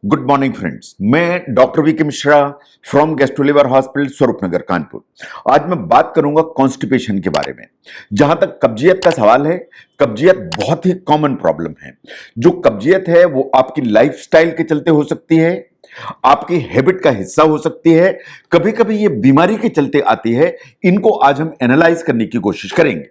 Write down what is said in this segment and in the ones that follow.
Good morning friends, मैं doctor V K Mishra from gastro hospital Swaroopnagar Kanpur. आज मैं बात करूंगा कॉन्स्टिपेशन के बारे में। जहां तक कब्जियत का सवाल है, कब्जियत बहुत ही कॉमन प्रॉब्लम है। जो कब्जियत है वो आपकी लाइफस्टाइल के चलते हो सकती है, आपकी हैबिट का हिस्सा हो सकती है, कभी कभी ये बीमारी के चलते आती है। इनको आज हम एनालाइज करने की कोशिश करेंगे।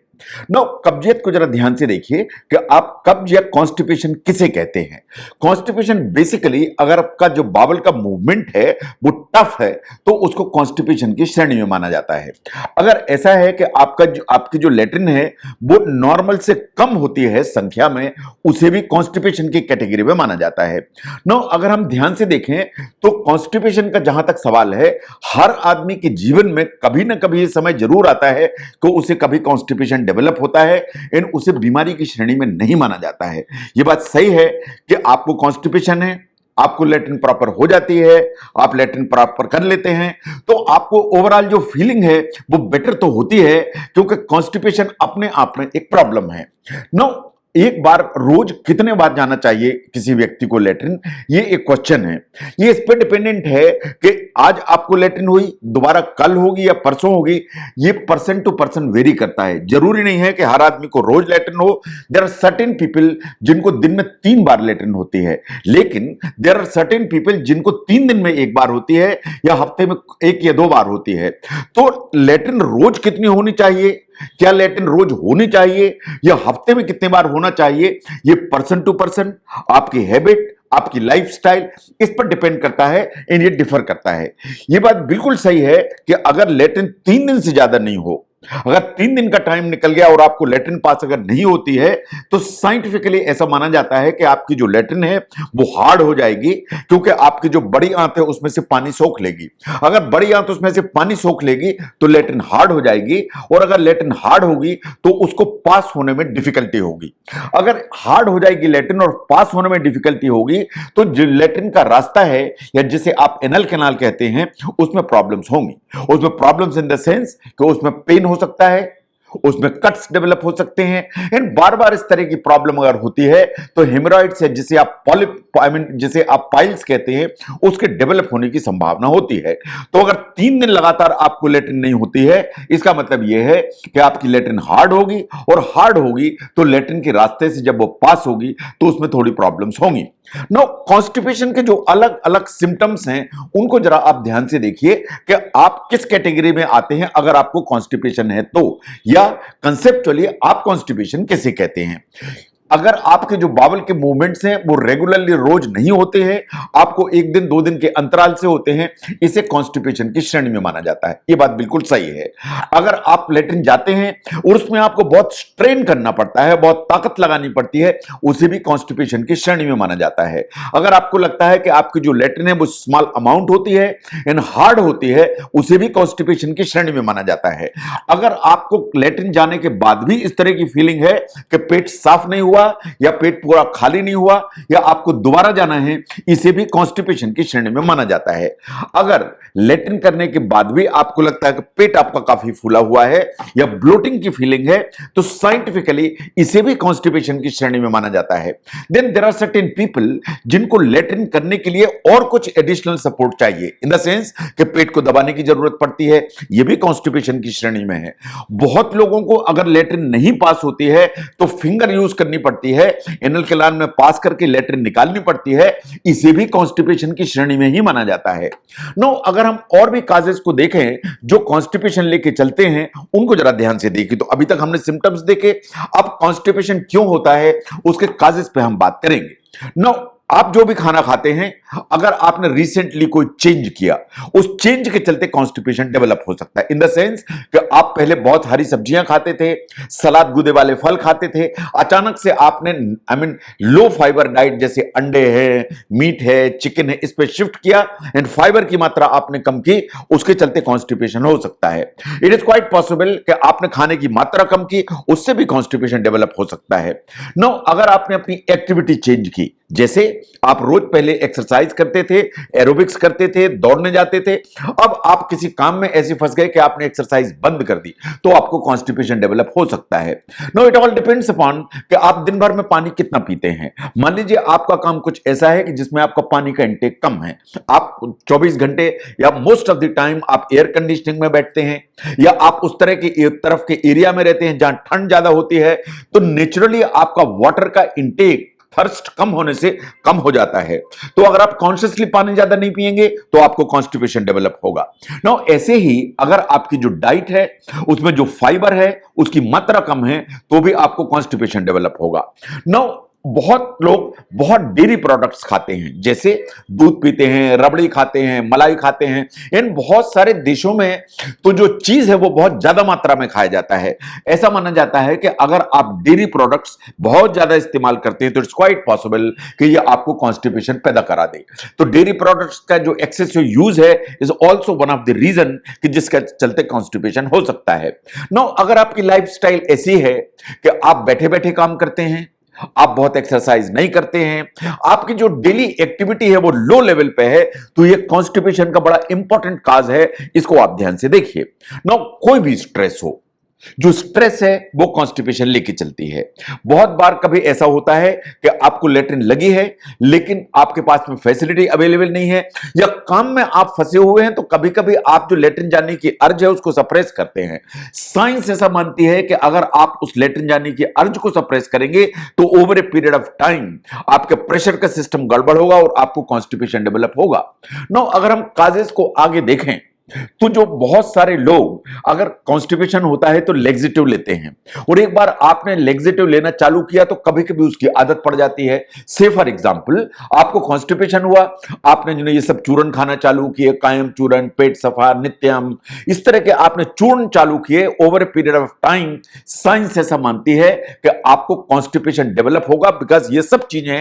नो, कब्जियत को जरा ध्यान से देखिए कि आप कब्ज या कॉन्स्टिपेशन किसे कहते हैं। कॉन्स्टिपेशन बेसिकली अगर आपका जो बावल का मूवमेंट है वो टफ है तो उसको कॉन्स्टिपेशन की श्रेणी में माना जाता है। अगर ऐसा है कि आपकी जो लैट्रिन है वो नॉर्मल से कम होती है संख्या में, उसे भी कॉन्स्टिपेशन की कैटेगरी में माना जाता है। नो, अगर हम ध्यान से देखें तो कॉन्स्टिपेशन का जहां तक सवाल है, हर आदमी के जीवन में कभी ना कभी ये समय जरूर आता है कि उसे कभी कॉन्स्टिपेशन डेवलप होता है, इन उसे बीमारी की श्रेणी में नहीं माना जाता है। यह बात सही है कि आपको कॉन्स्टिपेशन है, आपको लैट्रिन प्रॉपर हो जाती है, आप लैट्रिन प्रॉपर कर लेते हैं तो आपको ओवरऑल जो फीलिंग है वो बेटर तो होती है, क्योंकि कॉन्स्टिपेशन अपने आप में एक प्रॉब्लम है। नो, एक बार रोज कितने बार जाना चाहिए किसी व्यक्ति को लैट्रिन, ये एक क्वेश्चन है। ये इस पर डिपेंडेंट है कि आज आपको लैट्रिन हुई, दोबारा कल होगी या परसों होगी। ये पर्सन टू पर्सन वेरी करता है। जरूरी नहीं है कि हर आदमी को रोज लैट्रिन हो। देयर आर सर्टेन पीपल जिनको दिन में 3 बार लैट्रिन होती है, लेकिन देयर आर सर्टेन पीपल जिनको 3 दिन में 1 बार होती है या हफ्ते में 1 या 2 बार होती है। तो लैट्रिन रोज कितनी होनी चाहिए, क्या लैट्रिन रोज होनी चाहिए या हफ्ते में कितने बार होना चाहिए, ये पर्सन टू पर्सन, आपकी हैबिट, आपकी लाइफस्टाइल, इस पर डिपेंड करता है, इन ये डिफर करता है। ये बात बिल्कुल सही है कि अगर लैट्रिन 3 दिन से ज्यादा नहीं हो, अगर 3 दिन का टाइम निकल गया और आपको लैट्रिन पास अगर नहीं होती है तो साइंटिफिकली ऐसा माना जाता है कि आपकी जो लैट्रिन है वो हार्ड हो जाएगी, क्योंकि आपकी जो बड़ी आंत है उसमें से पानी सोख लेगी। अगर बड़ी आंत उसमें से पानी सोख लेगी तो लैट्रिन हार्ड हो जाएगी, और अगर लैट्रिन हार्ड होगी तो उसको पास होने में डिफिकल्टी होगी। अगर हार्ड हो जाएगी लैट्रिन और पास होने में डिफिकल्टी होगी तो जो लैट्रिन का रास्ता है या जिसे आप एनल कैनाल कहते हैं उसमें प्रॉब्लम्स होंगी। उसमें प्रॉब्लम्स इन द सेंस कि उसमें पेन हो सकता है, उसमें कट्स डेवलप हो सकते हैं। इन बार बार इस तरह की प्रॉब्लम अगर होती है तो हेमोरॉइड्स है, जिसे आप जिसे आप पाइल्स कहते हैं, उसके डेवलप होने की संभावना होती है। तो अगर 3 दिन लगातार आपको लैट्रिन नहीं होती है, इसका मतलब यह है कि आपकी लैट्रिन हार्ड होगी, और हार्ड होगी तो लैट्रिन के रास्ते से जब वो पास होगी तो उसमें थोड़ी प्रॉब्लम्स होंगी। नो, कॉन्स्टिपेशन के जो अलग अलग सिम्टम्स हैं उनको जरा आप ध्यान से देखिए कि आप किस कैटेगरी में आते हैं अगर आपको कॉन्स्टिपेशन है तो, या कंसेप्चुअली आप कॉन्स्टिपेशन किसे कहते हैं। अगर आपके जो बावल के मूवमेंट्स हैं वो रेगुलरली रोज नहीं होते हैं, आपको 1 दिन 2 दिन के अंतराल से होते हैं, इसे कॉन्स्टिपेशन की श्रेणी में माना जाता है। ये बात बिल्कुल सही है। अगर आप लैट्रिन जाते हैं और उसमें आपको बहुत स्ट्रेन करना पड़ता है, बहुत ताकत लगानी पड़ती है, उसे भी कॉन्स्टिपेशन की श्रेणी में माना जाता है। अगर आपको लगता है कि आपकी जो लैट्रिन है वो स्मॉल अमाउंट होती है एंड हार्ड होती है, उसे भी कॉन्स्टिपेशन की श्रेणी में माना जाता है। अगर आपको लैट्रिन जाने के बाद भी इस तरह की फीलिंग है कि पेट साफ नहीं हुआ या पेट पूरा खाली नहीं हुआ या आपको दोबारा जाना है, इसे भी कॉन्स्टिपेशन की श्रेणी में माना जाता है। अगर लैट्रिन करने के बाद भी आपको लगता है कि पेट आपका काफी फूला हुआ है या ब्लोटिंग की फीलिंग है, तो साइंटिफिकली इसे भी कॉन्स्टिपेशन की श्रेणी में माना जाता है। Then there are certain people जिनको लैट्रिन करने के लिए और कुछ एडिशनल सपोर्ट चाहिए, इन द सेंस कि पेट को दबाने की जरूरत पड़ती है, यह भी कॉन्स्टिपेशन की श्रेणी में है। बहुत लोगों को अगर लैट्रिन नहीं पास होती है तो फिंगर यूज करनी पड़ती है, एनल कैनाल में पास करके लैट्रिन निकालनी पड़ती है, इसे भी कॉन्स्टिपेशन की श्रेणी में ही माना जाता है। नो, अगर हम और भी काजेस को देखें जो कॉन्स्टिपेशन लेके चलते हैं, उनको जरा ध्यान से देखिए। तो अभी तक हमने सिम्टम्स देखे, अब कॉन्स्टिपेशन क्यों होता है उसके काजेस पे हम बात करेंगे। नो, आप जो भी खाना खाते हैं, अगर आपने रिसेंटली कोई चेंज किया, उस चेंज के चलते कॉन्स्टिपेशन डेवलप हो सकता है। इन द सेंस कि आप पहले बहुत हरी सब्जियां खाते थे, सलाद गूदे वाले फल खाते थे, अचानक से आपने लो फाइबर डाइट जैसे अंडे है, मीट है, चिकन है, इस पे शिफ्ट किया एंड फाइबर की मात्रा आपने कम की, उसके चलते कॉन्स्टिपेशन हो सकता है। इट इज क्वाइट पॉसिबल कि आपने खाने की मात्रा कम की, उससे भी कॉन्स्टिपेशन डेवलप हो सकता है। नो, अगर आपने अपनी एक्टिविटी चेंज की, जैसे आप रोज पहले एक्सरसाइज एक्सरसाइज करते थे, एरोबिक्स करते थे, दौड़ने जाते थे, अब आप किसी काम में ऐसे फंस गए कि आपने एक्सरसाइज बंद कर दी, तो आपको कॉन्स्टिपेशन डेवलप हो सकता है। No, it all depends upon कि आप दिन भर में पानी कितना पीते हैं। मान लीजिए आपका काम कुछ ऐसा है कि जिसमें आपका पानी का इंटेक कम है, आप 24 घंटे या मोस्ट ऑफ द टाइम आप एयर कंडीशनिंग में बैठते हैं, या आप उस तरह की तरफ के एरिया में रहते हैं जहां ठंड ज्यादा होती है, तो नेचुरली आपका वाटर का इंटेक थर्स्ट कम होने से कम हो जाता है। तो अगर आप कॉन्शियसली पानी ज्यादा नहीं पिएंगे तो आपको कॉन्स्टिपेशन डेवलप होगा। नाउ ऐसे ही अगर आपकी जो डाइट है उसमें जो फाइबर है उसकी मात्रा कम है तो भी आपको कॉन्स्टिपेशन डेवलप होगा। नाउ बहुत लोग बहुत डेयरी प्रोडक्ट्स खाते हैं, जैसे दूध पीते हैं, रबड़ी खाते हैं, मलाई खाते हैं। इन बहुत सारे देशों में तो जो चीज है वो बहुत ज्यादा मात्रा में खाया जाता है। ऐसा माना जाता है कि अगर आप डेयरी प्रोडक्ट्स बहुत ज्यादा इस्तेमाल करते हैं तो इट्स क्वाइट पॉसिबल कि ये आपको कॉन्स्टिपेशन पैदा करा दे। तो डेयरी प्रोडक्ट्स का जो एक्सेसिव यूज है is also one of the reason कि जिसके चलते कॉन्स्टिपेशन हो सकता है। नो, अगर आपकी लाइफस्टाइल ऐसी है कि आप बैठे बैठे काम करते हैं, आप बहुत एक्सरसाइज नहीं करते हैं, आपकी जो डेली एक्टिविटी है वो लो लेवल पे है, तो ये कॉन्स्टिपेशन का बड़ा इंपॉर्टेंट काज है। इसको आप ध्यान से देखिए। नाउ कोई भी स्ट्रेस हो, जो स्ट्रेस है वो कॉन्स्टिपेशन लेके चलती है। बहुत बार कभी ऐसा होता है कि आपको लेटरिन लगी है लेकिन आपके पास में फैसिलिटी अवेलेबल नहीं है, या काम में आप फंसे हुए हैं, तो कभी कभी आप जो लेटरिन जाने की अर्ज है उसको सप्रेस करते हैं। साइंस ऐसा मानती है कि अगर आप उस लेटरिन जाने की अर्ज को सप्रेस करेंगे तो over a period of time आपके प्रेशर का सिस्टम गड़बड़ होगा और आपको कॉन्स्टिपेशन डेवलप होगा। नो, अगर हम काजेस को आगे देखें तो जो बहुत सारे लोग अगर कॉन्स्टिपेशन होता है तो लेक्सेटिव लेते हैं, और एक बार आपने लेक्सेटिव लेना चालू किया तो कभी कभी उसकी आदत पड़ जाती है। से फॉर एग्जांपल आपको कॉन्स्टिपेशन हुआ, आपने जो ये सब चूर्ण खाना चालू किए, कायम चूर्ण, पेट सफा, नित्यम, इस तरह के आपने चूर्ण चालू किए, over a period of time science ऐसा मानती है कि आपको कॉन्स्टिपेशन डेवलप होगा, बिकॉज ये सब चीजें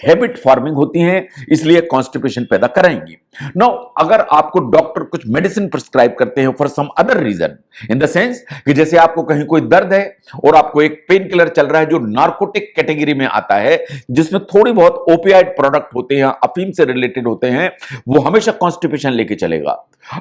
हैबिट फॉर्मिंग होती हैं, इसलिए कॉन्स्टिपेशन पैदा कराएंगी। नाउ अगर आपको डॉक्टर कुछ मेडिसिन प्रिस्क्राइब करते हैं for some other reason, in the sense कि जैसे आपको कहीं कोई दर्द है और आपको एक पेन किलर चल रहा है जो नार्कोटिक कैटेगरी में आता है, जिसमें थोड़ी बहुत ओपियाइड प्रोडक्ट होते हैं, अफीम से रिलेटेड होते हैं, वो हमेशा कॉन्स्टिपेशन लेके चलेगा।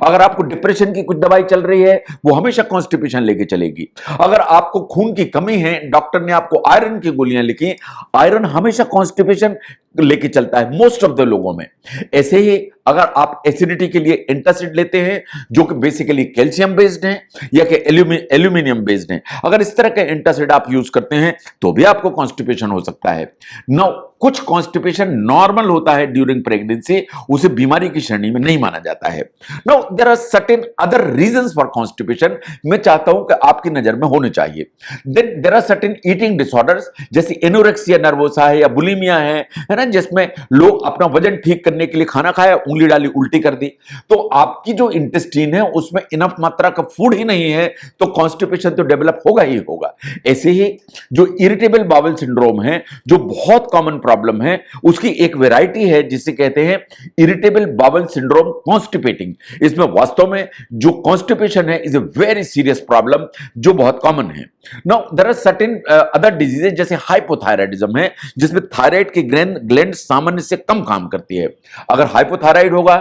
अगर आपको डिप्रेशन की कुछ दवाई चल रही है वो हमेशा कॉन्स्टिपेशन लेके चलेगी। अगर आपको खून की कमी है, डॉक्टर ने आपको आयरन की गोलियां लिखी, आयरन हमेशा कॉन्स्टिपेशन लेके चलता है मोस्ट ऑफ द लोगों में। ऐसे ही अगर आप एसिडिटी के लिए एंटासिड लेते हैं जो कि बेसिकली कैल्शियम बेस्ड है या कि एल्यूमिनियम बेस्ड है, अगर इस तरह के एंटासिड आप यूज करते हैं तो भी आपको कॉन्स्टिपेशन हो सकता है। नाउ कुछ कॉन्स्टिपेशन नॉर्मल होता है ड्यूरिंग प्रेगनेंसी, उसे बीमारी की श्रेणी में नहीं माना जाता है। Now there are certain other reasons for constipation, मैं चाहता हूं कि आपकी नजर में होने चाहिए। Then there are certain eating disorders, जैसे एनोरेक्सिया नर्वोसा है या बुलिमिया है ना, जिसमें लोग अपना वजन ठीक करने के लिए खाना खाया, उंगली डाली, उल्टी कर दी, तो आपकी जो इंटेस्टाइन है उसमें इनफ मात्रा का फूड ही नहीं है, तो कॉन्स्टिपेशन तो डेवलप होगा ही होगा। ऐसे ही जो इरिटेबल बाउल सिंड्रोम है, जो बहुत कॉमन प्रॉब्लम है, उसकी एक वैरायटी है जिसे कहते हैं इरिटेबल बाउल सिंड्रोम कॉन्स्टिपेटिंग। इसमें वास्तव में जो कॉन्स्टिपेशन है is a very serious problem जो बहुत कॉमन है। Now there are certain other diseases जैसे हाइपोथायराइडिज्म है, जिसमें थायराइड की ग्लैंड सामान्य से कम काम करती है। अगर हाइपोथायराइड होगा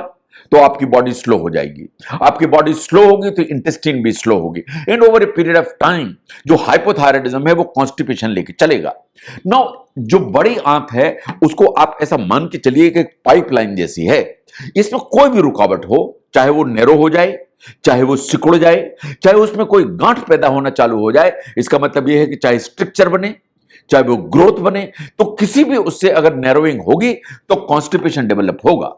तो आपकी बॉडी स्लो हो जाएगी, आपकी बॉडी स्लो होगी तो इंटेस्टाइन भी स्लो होगी, and over a period of time जो हाइपोथायराइडिज्म है वो कॉन्स्टिपेशन लेके चलेगा। नाउ जो बड़ी आंत है उसको आप ऐसा मान के चलिए कि पाइपलाइन जैसी है, इसमें कोई भी रुकावट हो, चाहे वो नैरो हो जाए, चाहे वो सिकुड़ जाए, चाहे उसमें कोई गांठ पैदा होना चालू हो जाए, इसका मतलब यह है कि चाहे स्ट्रक्चर बने, चाहे वो ग्रोथ बने, तो किसी भी उससे अगर नैरोइंग होगी तो कॉन्स्टिपेशन डेवलप होगा।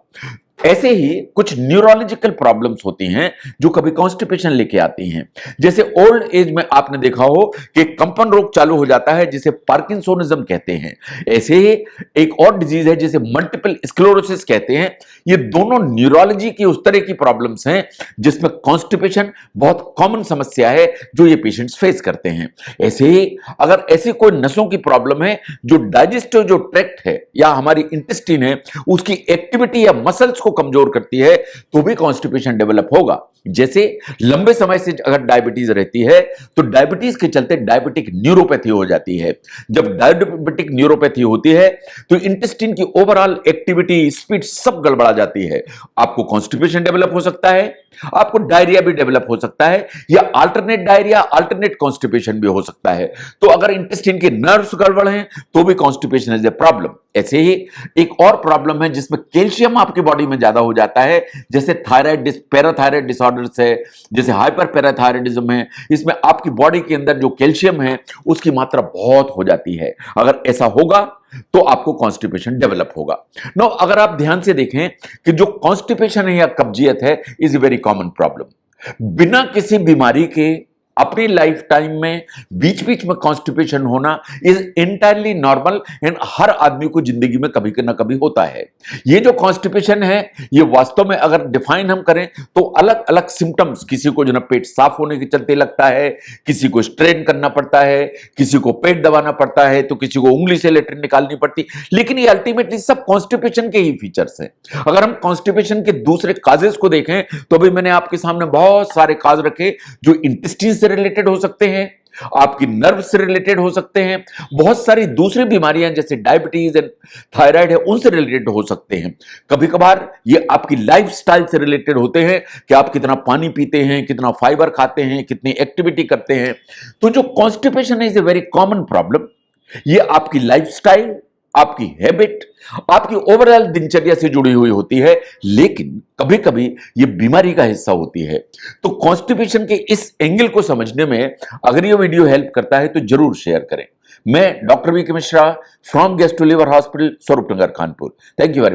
ऐसे ही कुछ न्यूरोलॉजिकल प्रॉब्लम्स होती हैं जो कभी कॉन्स्टिपेशन लेके आती हैं, जैसे ओल्ड एज में आपने देखा हो कि कंपन रोग चालू हो जाता है जिसे पार्किंसोनिज्म कहते हैं। ऐसे ही एक और डिजीज है जिसे मल्टीपल स्क्लेरोसिस कहते हैं। ये दोनों न्यूरोलॉजी की उस तरह की प्रॉब्लम्स हैं जिसमें कॉन्स्टिपेशन बहुत कॉमन समस्या है जो ये पेशेंट्स फेस करते हैं। ऐसे ही अगर ऐसी कोई नसों की प्रॉब्लम है, जो डाइजेस्टिव जो ट्रैक्ट है या हमारी इंटेस्टाइन है उसकी एक्टिविटी या मसल्स को कमजोर करती है, तो भी कॉन्स्टिपेशन डेवलप होगा। जैसे लंबे समय से अगर डायबिटीज रहती है तो डायबिटीज के चलते डायबिटिक न्यूरोपैथी हो जाती है। जब डायबिटिक न्यूरोपैथी होती है तो इंटेस्टाइन की ओवरऑल एक्टिविटी, स्पीड सब गड़बड़ा जाती है। आपको कॉन्स्टिपेशन डेवलप हो सकता है, आपको डायरिया भी डेवलप हो सकता है, या अल्टरनेट डायरिया, अल्टरनेट कॉन्स्टिपेशन भी हो सकता है। तो अगर इंटेस्टाइन के नर्व्स गड़बड़ हैं तो भी कॉन्स्टिपेशन इज ए प्रॉब्लम। ऐसे ही एक और प्रॉब्लम है जिसमें कैल्शियम आपकी बॉडी में ज्यादा हो जाता है, जैसे थायराइड, पैराथायराइड डिसऑर्डर्स है, जैसे हाइपर पैराथायराइडिज्म है। इसमें आपकी बॉडी के अंदर जो कैल्शियम है उसकी मात्रा बहुत हो जाती है। अगर ऐसा होगा तो आपको कॉन्स्टिपेशन डेवलप होगा। नो, अगर आप ध्यान से देखें कि जो कॉन्स्टिपेशन है या कब्जियत है is a very common problem. बिना किसी बीमारी के अपनी लाइफ टाइम में बीच बीच में कॉन्स्टिपेशन होना इज एंटायरली नॉर्मल एंड हर आदमी को जिंदगी में कभी ना कभी होता है। ये जो कॉन्स्टिपेशन है ये वास्तव में अगर डिफाइन हम करें तो अलग अलग सिम्टम्स, किसी को जो ना पेट साफ होने के चलते लगता है, किसी को स्ट्रेन करना पड़ता है, किसी को पेट दबाना पड़ता है, तो किसी को उंगली से लेटरिन निकालनी पड़ती, लेकिन ये अल्टीमेटली सब कॉन्स्टिपेशन के ही फीचर्स हैं। अगर हम कॉन्स्टिपेशन के दूसरे काजेस को देखें तो अभी मैंने आपके सामने बहुत सारे काज रखे जो इंटेस्टाइन से रिलेटेड हो सकते हैं, आपकी नर्व से रिलेटेड हो सकते हैं, बहुत सारी दूसरी बीमारियां जैसे डायबिटीज एंड थायराइड है उनसे रिलेटेड हो सकते हैं। कभी कभार ये आपकी लाइफस्टाइल से रिलेटेड होते हैं कि आप कितना पानी पीते हैं, कितना फाइबर खाते हैं, कितनी एक्टिविटी करते हैं। तो जो कॉन्स्टिपेशन है is a very common problem. ये आपकी लाइफस्टाइल, आपकी हैबिट, आपकी ओवरऑल दिनचर्या से जुड़ी हुई होती है, लेकिन कभी कभी ये बीमारी का हिस्सा होती है। तो कॉन्स्टिपेशन के इस एंगल को समझने में अगर ये वीडियो हेल्प करता है तो जरूर शेयर करें। मैं doctor V K Mishra from gastro liver hospital, Swaroopnagar, Kanpur. Thank you very much.